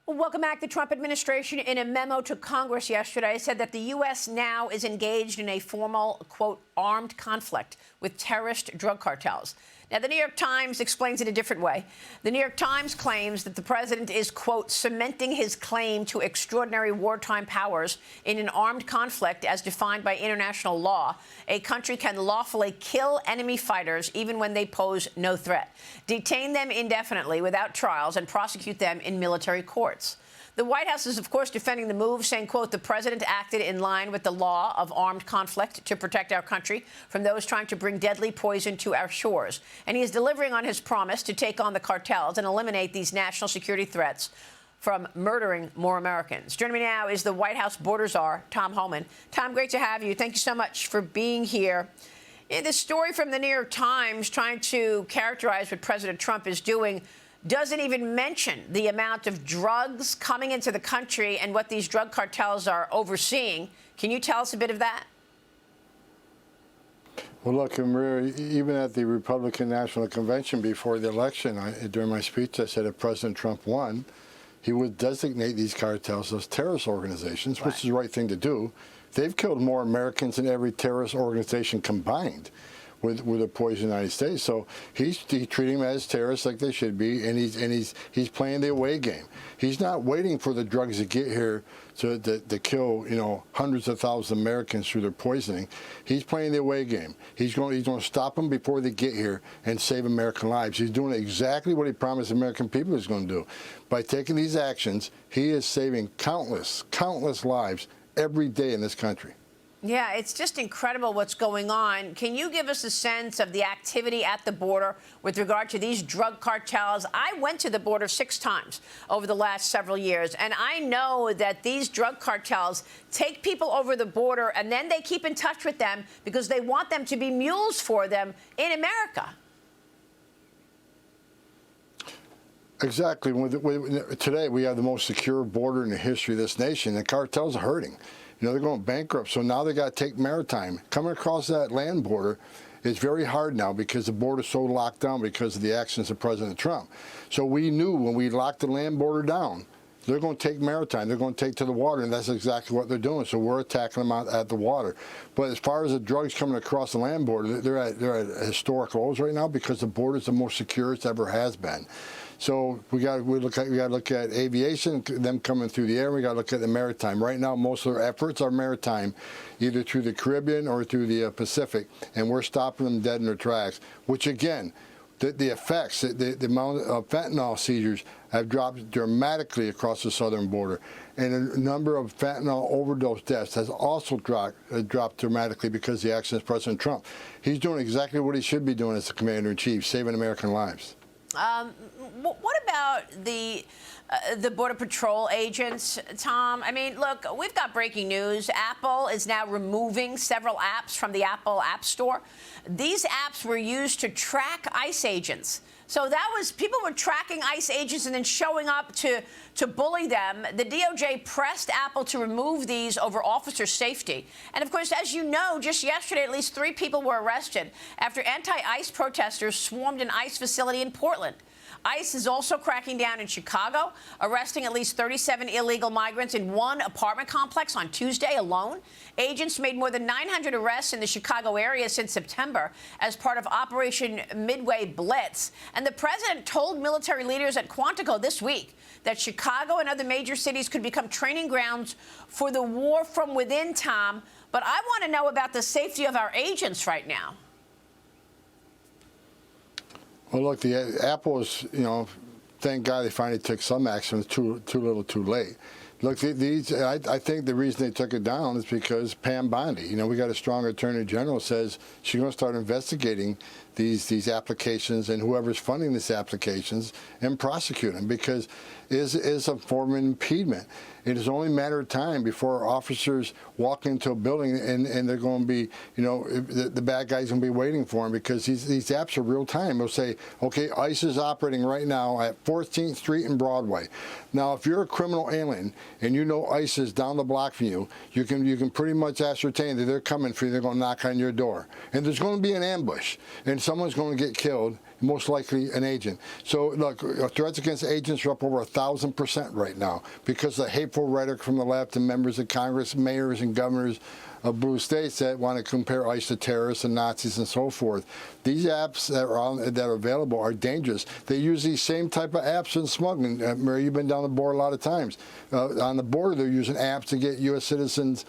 Well, welcome back. The Trump administration, in a memo to Congress yesterday, said that the U.S. now is engaged in a formal, quote, armed conflict with terrorist drug cartels. Now, the New York Times explains it a different way. The New York Times claims that the president is, quote, cementing his claim to extraordinary wartime powers in an armed conflict as defined by international law. A country can lawfully kill enemy fighters even when they pose no threat, detain them indefinitely without trials, and prosecute them in military courts. The White House is, of course, defending the move, saying, quote, the president acted in line with the law of armed conflict to protect our country from those trying to bring deadly poison to our shores. And he is delivering on his promise to take on the cartels and eliminate these national security threats from murdering more Americans. Joining me now is the White House border czar, Tom Homan. Tom, great to have you. Thank you so much for being here. This story from the New York Times trying to characterize what President Trump is doing doesn't even mention the amount of drugs coming into the country and what these drug cartels are overseeing. Can you tell us a bit of that? Well, look, Maria, even at the Republican National Convention before the election, during my speech, I said if President Trump won, he would designate these cartels as terrorist organizations, which is the right thing to do. They've killed more Americans than every terrorist organization combined with the poison United States. So he's treating them as terrorists like they should be, and he's playing the away game. He's not waiting for the drugs to get here to kill, you know, hundreds of thousands of Americans through their poisoning. He's playing the away game. He's going to stop them before they get here and save American lives. He's doing exactly what he promised American people he was going to do. By taking these actions, he is saving countless lives every day in this country. Yeah, it's just incredible what's going on. Can you give us a sense of the activity at the border with regard to these drug cartels? I went to the border 6 times over the last several years, and I know that these drug cartels take people over the border and then they keep in touch with them because they want them to be mules for them in America. Exactly. Today, we have the most secure border in the history of this nation. The cartels are hurting. You know, they're going bankrupt, so now they got to take maritime. Coming across that land border is very hard now because the border is so locked down because of the actions of President Trump. So we knew when we locked the land border down, they're going to take maritime. They're going to take to the water, and that's exactly what they're doing. So we're attacking them out at the water. But as far as the drugs coming across the land border, they're at historic lows right now because the border is the most secure it's ever has been. So we got to look at aviation, them coming through the air. We got to look at the maritime. Right now, most of our efforts are maritime, either through the Caribbean or through the Pacific, and we're stopping them dead in their tracks. Which again, the effects, the amount of fentanyl seizures have dropped dramatically across the southern border, and the number of fentanyl overdose deaths has also dropped dramatically because of the actions of President Trump. He's doing exactly what he should be doing as the commander-in-chief, saving American lives. What about the Border Patrol agents, Tom? I mean, look, we've got breaking news. Apple is now removing several apps from the Apple App Store. These apps were used to track ICE agents. So that was, people were tracking ICE agents and then showing up to bully them. The DOJ pressed Apple to remove these over officer safety. And of course, as you know, just yesterday, at least 3 people were arrested after anti-ICE protesters swarmed an ICE facility in Portland. ICE is also cracking down in Chicago, arresting at least 37 illegal migrants in one apartment complex on Tuesday alone. Agents made more than 900 arrests in the Chicago area since September as part of Operation Midway Blitz. And the president told military leaders at Quantico this week that Chicago and other major cities could become training grounds for the war from within, Tom. But I want to know about the safety of our agents right now. Well, look, the Apple is, you know, thank God they finally took some action. It's too little, too late. Look, I think the reason they took it down is because Pam Bondi, you know, we got a strong attorney general says she's going to start investigating these applications and whoever's funding these applications and prosecute them because it is a form of impediment. It is only a matter of time before officers walk into a building and they're going to be, you know, the bad guy's going to be waiting for them because these apps are real time. They'll say, okay, ICE is operating right now at 14th Street and Broadway. Now, if you're a criminal alien and you know ICE is down the block from you, you can pretty much ascertain that they're coming for you. They're going to knock on your door. And there's going to be an ambush. And someone's going to get killed, most likely an agent. So look, threats against agents are up over 1,000% right now because of the hateful rhetoric from the left and members of Congress, mayors and governors of blue states that want to compare ICE to terrorists and Nazis and so forth. These apps that are available are dangerous. They use these same type of apps in smuggling. Mary, you've been down the border a lot of times. On the border, they're using apps to get U.S. citizens,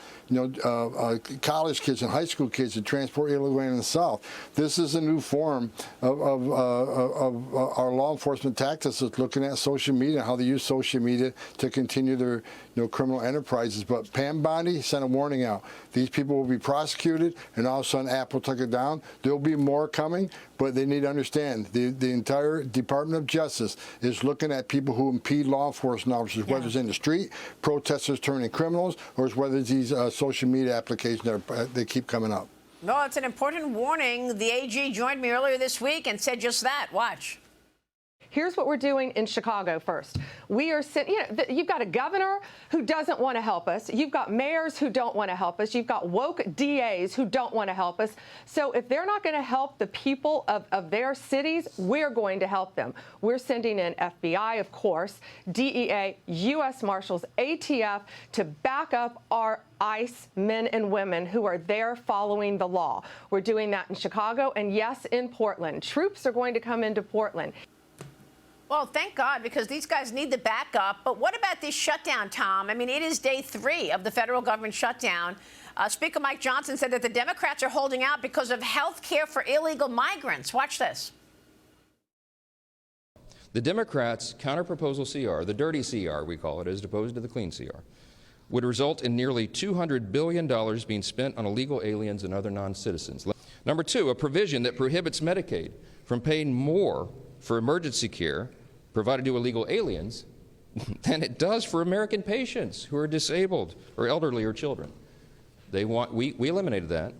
college kids and high school kids to transport illegally in the South. This is a new form of our law enforcement tactics, is looking at social media, how they use social media to continue their criminal enterprises. But Pam Bondi sent a warning out. These people will be prosecuted, and all of a sudden Apple took it down. There'll be more coming, but they need to understand the entire Department of Justice is looking at people who impede law enforcement officers, whether it's in the street, protesters turning criminals, or it's whether it's these social media applications that they keep coming up. Well, it's an important warning. The AG joined me earlier this week and said just that. Watch. Here's what we're doing in Chicago first. We are you've got a governor who doesn't want to help us. You've got mayors who don't want to help us. You've got woke DAs who don't want to help us. So if they're not going to help the people of their cities, we're going to help them. We're sending in FBI, of course, DEA, U.S. Marshals, ATF to back up our ICE men and women who are there following the law. We're doing that in Chicago and, yes, in Portland. Troops are going to come into Portland. Well, thank God, because these guys need the backup. But what about this shutdown, Tom? I mean, it is day 3 of the federal government shutdown. Speaker Mike Johnson said that the Democrats are holding out because of health care for illegal migrants. Watch this. The Democrats' counterproposal CR, the dirty CR we call it, as opposed to the clean CR, would result in nearly $200 billion being spent on illegal aliens and other non-citizens. Number 2, a provision that prohibits Medicaid from paying more for emergency care provided to illegal aliens than it does for American patients who are disabled or elderly or children. We eliminated that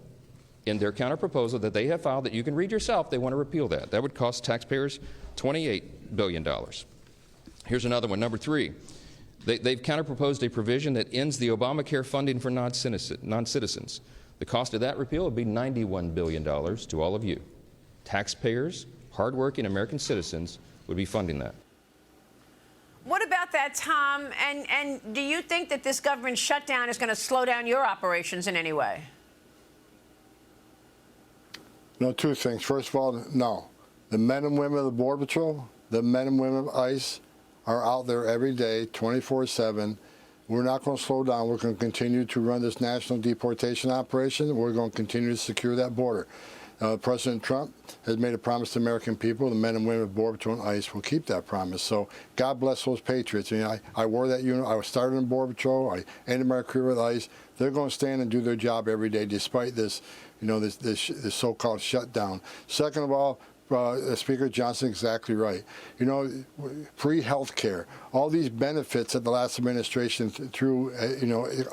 in their counterproposal that they have filed that you can read yourself. They want to repeal that. That would cost taxpayers $28 billion. Here's another one, number 3. They've counterproposed a provision that ends the Obamacare funding for non-citizens. The cost of that repeal would be $91 billion to all of you. Taxpayers, hardworking American citizens would be funding that. What about that, Tom? And do you think that this government shutdown is going to slow down your operations in any way? No, 2 things. First of all, no. The men and women of the Border Patrol, the men and women of ICE are out there every day, 24/7. We're not going to slow down. We're going to continue to run this national deportation operation. We're going to continue to secure that border. President Trump has made a promise to American people. The men and women of Border Patrol and ICE will keep that promise. So God bless those patriots. I wore that unit. I started in Border Patrol. I ended my career with ICE. They're going to stand and do their job every day, despite this, this so-called shutdown. Second of all, Speaker Johnson, exactly right. Free health care, all these benefits that the last administration threw,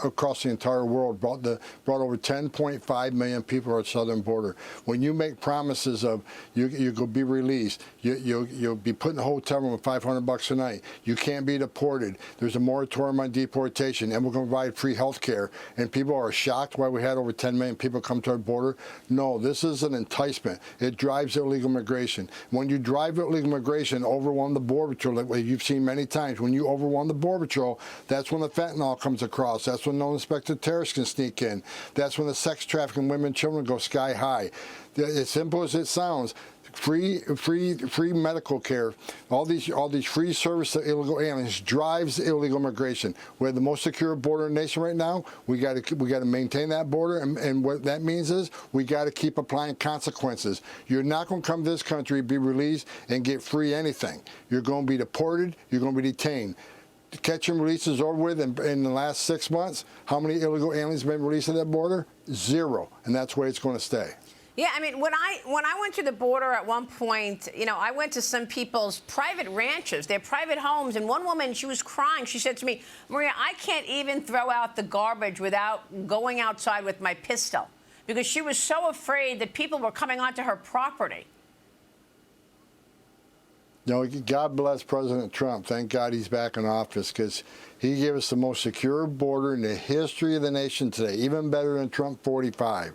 across the entire world brought over 10.5 million people to our southern border. When you make promises of you could be released, you'll be put in a hotel room with $500 a night, you can't be deported, there's a moratorium on deportation, and we're going to provide free health care, and people are shocked why we had over 10 million people come to our border. No, this is an enticement. It drives illegal migration. When you drive illegal migration, overwhelm the Border Patrol, like you've seen many times. When you overwhelm the Border Patrol, that's when the fentanyl comes across. That's when non-inspected terrorists can sneak in. That's when the sex trafficking women and children go sky high. As simple as it sounds, free medical care, all these free service to illegal aliens drives illegal migration. We're the most secure border in the nation right now. We got to maintain that border, and what that means is we got to keep applying consequences. You're not going to come to this country, be released, and get free anything. You're going to be deported. You're going to be detained. The catch and release is over with in the last 6 months. How many illegal aliens have been released at that border? 0, and that's where it's going to stay. Yeah, I mean, when I went to the border at one point, I went to some people's private ranches, their private homes, and one woman, she was crying. She said to me, Maria, I can't even throw out the garbage without going outside with my pistol, because she was so afraid that people were coming onto her property. You know, God bless President Trump. Thank God he's back in office, because he gave us the most secure border in the history of the nation today, even better than Trump 45.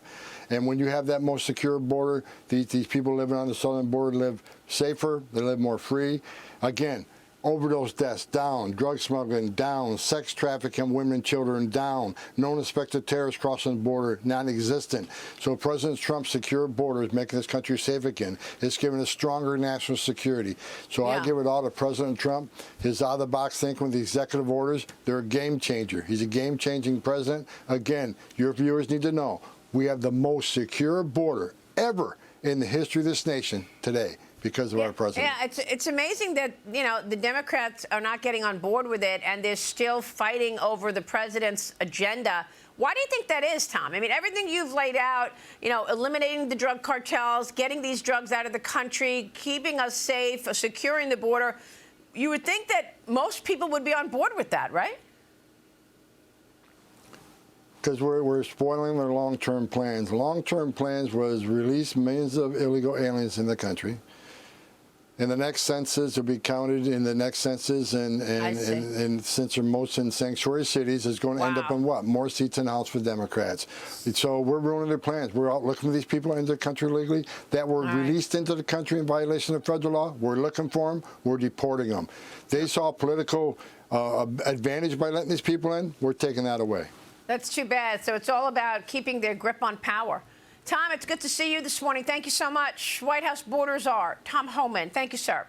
And when you have that most secure border, these people living on the southern border live safer, they live more free. Again, overdose deaths down, drug smuggling down, sex trafficking, women and children down, no suspected terrorists crossing the border non-existent. So President Trump's secure border is making this country safe again. It's giving us stronger national security. So I give it all to President Trump. His out-of-the-box thinking with the executive orders, they're a game changer. He's a game-changing president. Again, your viewers need to know, we have the most secure border ever in the history of this nation today, because of our president. Yeah, it's amazing that, you know, the Democrats are not getting on board with it, and they're still fighting over the president's agenda. Why do you think that is, Tom? I mean, everything you've laid out, you know, eliminating the drug cartels, getting these drugs out of the country, keeping us safe, securing the border, you would think that most people would be on board with that, right? Because we're spoiling their long-term plans. Long-term plans was release millions of illegal aliens in the country. In the next census, will be counted in the next census, and since they're most in sanctuary cities, is going to end up in what? More seats in the House for Democrats. And so we're ruining their plans. We're out looking for these people into the country legally that were released into the country in violation of federal law. We're looking for them. We're deporting them. They saw political advantage by letting these people in. We're taking that away. That's too bad. So it's all about keeping their grip on power. Tom, it's good to see you this morning. Thank you so much. White House border czar, Tom Homan. Thank you, sir.